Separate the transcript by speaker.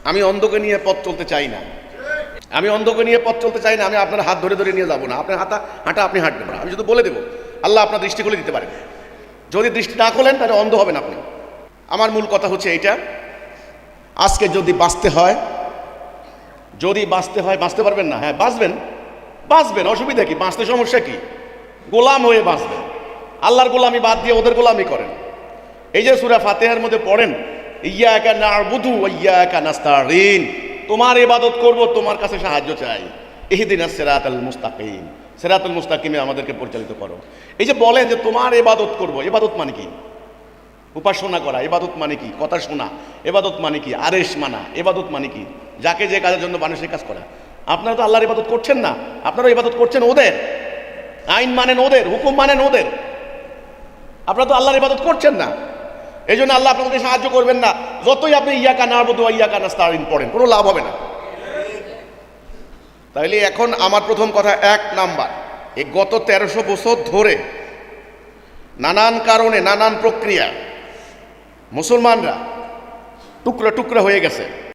Speaker 1: আমি অন্ধকে নিয়ে পথ চলতে চাই না, আমি অন্ধকে নিয়ে পথ চলতে চাই না। আমি আপনার হাত ধরে ধরে নিয়ে যাব না, আপনার হাঁটা আপনি হাঁটবেন না। আমি শুধু বলে দেবো, আল্লাহ আপনার দৃষ্টি খুলে দিতে পারেন। যদি দৃষ্টি না খোলেন তাহলে অন্ধ হবেন আপনি। আমার মূল কথা হচ্ছে এইটা, আজকে যদি বাঁচতে হয়, বাঁচতে পারবেন না, হ্যাঁ বাঁচবেন, অসুবিধা কি? বাঁচতে সমস্যা কি? গোলাম হয়ে বাঁচবেন, আল্লাহর গোলামি বাদ দিয়ে ওদের গোলামি করেন। এই যে সূরা ফাতিহার মধ্যে পড়েন, ইয়্যাকা না'বুদু ওয়া ইয়্যাকা নাস্তাঈন, তোমার ইবাদত করব, তোমার কাছে সাহায্য চাই। ইহদিনাস সিরাতাল মুস্তাকিম, সিরাতাল মুস্তাকিমে আমাদেরকে পরিচালিত করো। এই যে বলেন যে তোমার ইবাদত করব, ইবাদত মানে কি? উপাসনা করা। ইবাদত মানে কি? কথা শোনা। ইবাদত মানে কি? আদেশ মানা। ইবাদত মানে কি? যাকে যে কাজের জন্য মানুষের কাজ করা। আপনারা তো আল্লাহর ইবাদত করছেন না, আপনারা ইবাদত করছেন ওদের। আইন মানেন ওদের, হুকুম মানেন ওদের, আপনারা তো আল্লাহর ইবাদত করছেন না। এই জন্য আল্লাহ আপনাকে সাহায্য করবেন না, যতই আপনি ইয়্যাকা না'বুদু ওয়া ইয়্যাকা নাস্তাঈন পড়েন, কোনো লাভ হবে না। তাইলে এখন আমার প্রথম কথা, 1 নাম্বার, এই গত 1300 বছর ধরে নানান কারণে, নানান প্রক্রিয়া মুসলমানরা টুকরা টুকরা হয়ে গেছে।